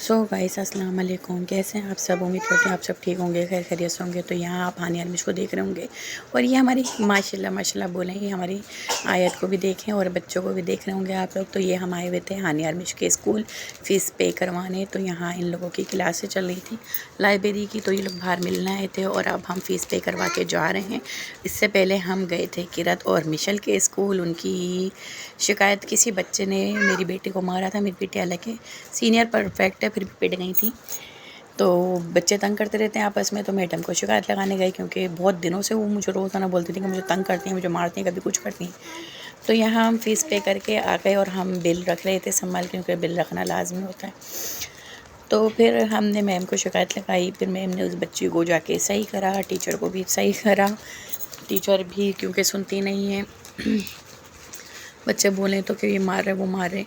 So guys अस्सलाम वालेकुम, कैसे हैं आप सब। उम्मीद करते हैं आप सब ठीक होंगे, खैर खैरियत से होंगे। तो यहाँ आप हानिया आर्मिश को देख रहे होंगे और ये हमारी माशाल्लाह माशाल्लाह बोलें, ये हमारी आयत को भी देखें और बच्चों को भी देख रहे होंगे आप लोग। तो ये हम आए हुए थे हानिया आर्मिश के स्कूल फ़ीस पे करवाने। तो यहाँ इन लोगों की क्लासें चल रही थी लाइब्रेरी की, तो ये लोग बाहर मिलने आए थे और अब हम फ़ीस पे करवा के जा रहे हैं। इससे पहले हम गए थे किरत और मिशल के स्कूल। उनकी शिकायत किसी बच्चे ने मेरी बेटी को मारा था। मेरी बेटी हालांकि सीनियर परफेक्ट है, फिर भी पिट गई थी। तो बच्चे तंग करते रहते हैं आपस में, तो मैडम को शिकायत लगाने गए क्योंकि बहुत दिनों से वो मुझे रोज़ाना बोलती थी कि मुझे तंग करती हैं, मुझे मारती हैं, कभी कुछ करती हैं। तो यहाँ हम फ़ीस पे करके आ गए और हम बिल रख रहे थे संभाल के, क्योंकि बिल रखना लाजमी होता है। तो फिर हमने मैम को शिकायत लगाई, फिर मैम ने उस बच्ची को जाके सही करा, टीचर को भी सही करा। टीचर भी क्योंकि सुनती नहीं है, बच्चे बोलें तो कि ये मार रहे वो मार रहे,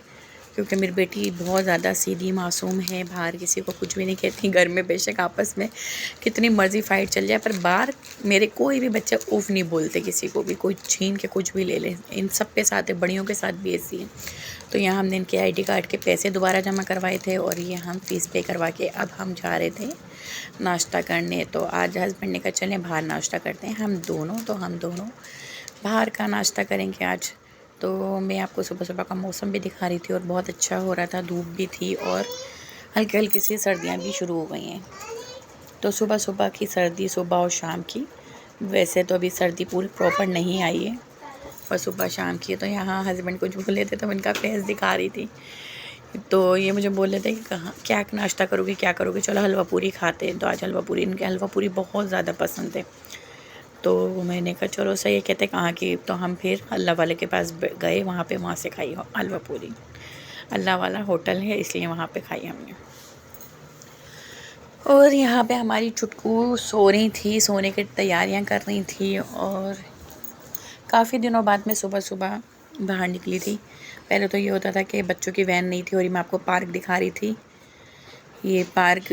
क्योंकि मेरी बेटी बहुत ज़्यादा सीधी मासूम है, बाहर किसी को कुछ भी नहीं कहती। घर में बेशक आपस में कितनी मर्ज़ी फ़ाइट चल जाए, पर बाहर मेरे कोई भी बच्चे उफ़ नहीं बोलते किसी को भी, कोई छीन के कुछ भी ले ले। इन सब के साथ है, बड़ियों के साथ भी ऐसी है। तो यहाँ हमने इनके आईडी कार्ड के पैसे दोबारा जमा करवाए थे और ये हम फ़ीस पे करवा के अब हम जा रहे थे नाश्ता करने। तो आज हस्बैंड ने कहा चलें बाहर नाश्ता करते हैं हम दोनों बाहर का नाश्ता करेंगे आज। तो मैं आपको सुबह सुबह का मौसम भी दिखा रही थी और बहुत अच्छा हो रहा था, धूप भी थी और हल्की हल्की सी सर्दियाँ भी शुरू हो गई हैं। तो सुबह सुबह की सर्दी, सुबह और शाम की, वैसे तो अभी सर्दी पूरी प्रॉपर नहीं आई है और सुबह शाम की। तो यहाँ हस्बैंड कुछ बोल लेते तो उनका फेस दिखा रही थी। तो ये मुझे बोल लेते कि कहाँ क्या नाश्ता करोगी, क्या करोगी, चलो हलवा पूरी खाते हैं। तो आज हलवा पूरी, इनके हलवा पूरी बहुत ज़्यादा पसंद है। तो मैंने कहा चलो सही है। कहते कहाँ की, तो हम फिर अल्लाह वाले के पास गए, वहाँ से खाई हलवा पूरी। अल्लाह वाला होटल है इसलिए वहाँ पे खाई हमने। और यहाँ पे हमारी चुटकू सो रही थी, सोने की तैयारियाँ कर रही थी। और काफ़ी दिनों बाद मैं सुबह सुबह बाहर निकली थी। पहले तो ये होता था कि बच्चों की वैन नहीं थी और मैं आपको पार्क दिखा रही थी। ये पार्क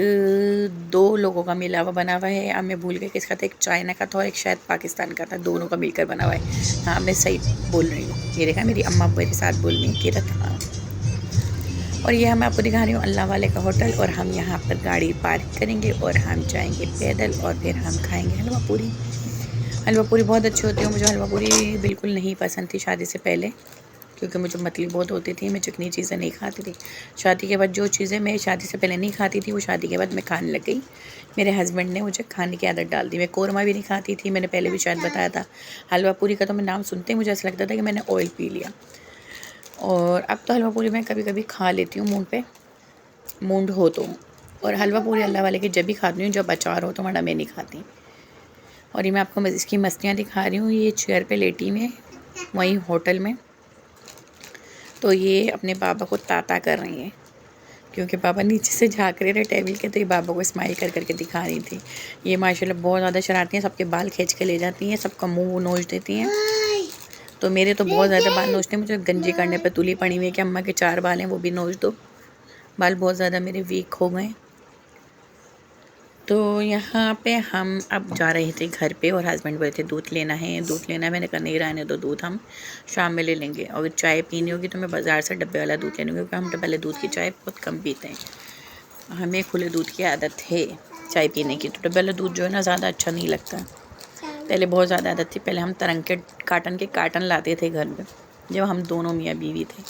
2 लोगों का मिला हुआ बना हुआ है। अब मैं भूल गई किसका था, एक चाइना का था और एक शायद पाकिस्तान का था, दोनों का मिलकर बना हुआ है। हाँ मैं सही बोल रही हूँ, ये देखा मेरी अम्मा मेरे साथ बोल रही है किरत। हाँ, और ये मैं आपको दिखा रही हूँ अल्लाह वाले का होटल। और हम यहाँ पर गाड़ी पार्क करेंगे और हम जाएंगे पैदल और फिर हम खाएंगे हलवा पूरी। हलवा पूरी बहुत अच्छी होती है। मुझे हलवा पूरी बिल्कुल नहीं पसंद थी शादी से पहले, क्योंकि मुझे मतली बहुत होती थी, मैं चिकनी चीज़ें नहीं खाती थी। शादी के बाद जो चीज़ें मैं शादी से पहले नहीं खाती थी वो शादी के बाद मैं खाने लग गई। मेरे हस्बैंड ने मुझे खाने की आदत डाल दी। मैं कौरमा भी नहीं खाती थी, मैंने पहले भी शायद बताया था। हलवा पूरी का तो मैं नाम सुनते ही मुझे ऐसा लगता था कि मैंने ऑयल पी लिया। और अब तो हलवा पूरी मैं कभी कभी खा लेती हूँ, मूड हो तो। और हलवा पूरी अल्लाह वाले की जब भी खाती हूँ जब अचार हो, तो वरना मैं नहीं खाती। और ये मैं आपको इसकी मस्तियाँ दिखा रही हूँ। ये चेयर पे लेटी में वहीं होटल में। तो ये अपने बाबा को ताता कर रही हैं, क्योंकि बाबा नीचे से झाँक रहे थे टेबल के, तो ये बाबा को स्माइल कर करके दिखा रही थी। ये माशाल्लाह बहुत ज़्यादा शरारती हैं, सबके बाल खींच के ले जाती हैं, सबका मुंह नोच देती हैं। तो मेरे तो बहुत ज़्यादा बाल नोचते हैं, मुझे गंजी करने पर तुली पड़ी हुई है कि अम्मा के 4 बाल हैं वो भी नोच दो। बाल बहुत ज़्यादा मेरे वीक हो गए। तो यहाँ पे हम अब जा रहे थे घर पे और हस्बैंड बोले थे दूध लेना है। मैंने कहा नहीं रहने दो, दूध हम शाम में ले लेंगे। और चाय पीनी होगी तो मैं बाज़ार से डब्बे वाला दूध ले लूँगी, क्योंकि हम डब्बे वाले दूध की चाय बहुत कम पीते हैं। हमें खुले दूध की आदत है चाय पीने की, तो डब्बे वाला दूध जो है ना ज़्यादा अच्छा नहीं लगता। पहले बहुत ज़्यादा आदत थी, पहले हम तरंग के काटन लाते थे घर में, जब हम दोनों मियाँ बीवी थे,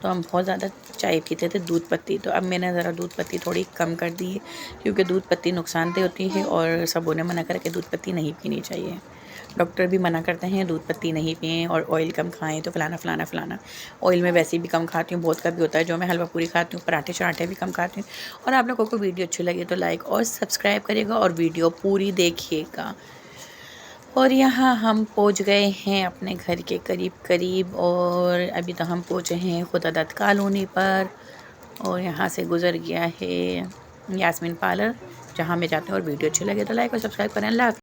तो हम बहुत ज़्यादा चाय पीते थे दूध पत्ती। तो अब मैंने ज़रा दूध पत्ती थोड़ी कम कर दी है, क्योंकि दूध पत्ती नुकसानदेह होती है और सबों ने मना करके दूध पत्ती नहीं पीनी चाहिए। डॉक्टर भी मना करते हैं दूध पत्ती नहीं पिएं और ऑयल कम खाएं, तो फलाना। ऑयल में वैसे भी कम खाती हूँ, बहुत का भी होता है। जो मैं हलवा पूरी खाती हूँ, पराठे शराठे भी कम खाती हूँ। और आप लोगों को वीडियो अच्छी लगी तो लाइक और सब्सक्राइब करिएगा और वीडियो पूरी देखिएगा। और यहाँ हम पहुँच गए हैं अपने घर के करीब और अभी तो हम पहुँचे हैं खुदादत कॉलोनी पर। और यहाँ से गुज़र गया है यास्मीन पार्लर, जहाँ मैं जाती हूँ। और वीडियो अच्छी लगे तो लाइक और सब्सक्राइब करें। अल्लाह हाफ़िज़।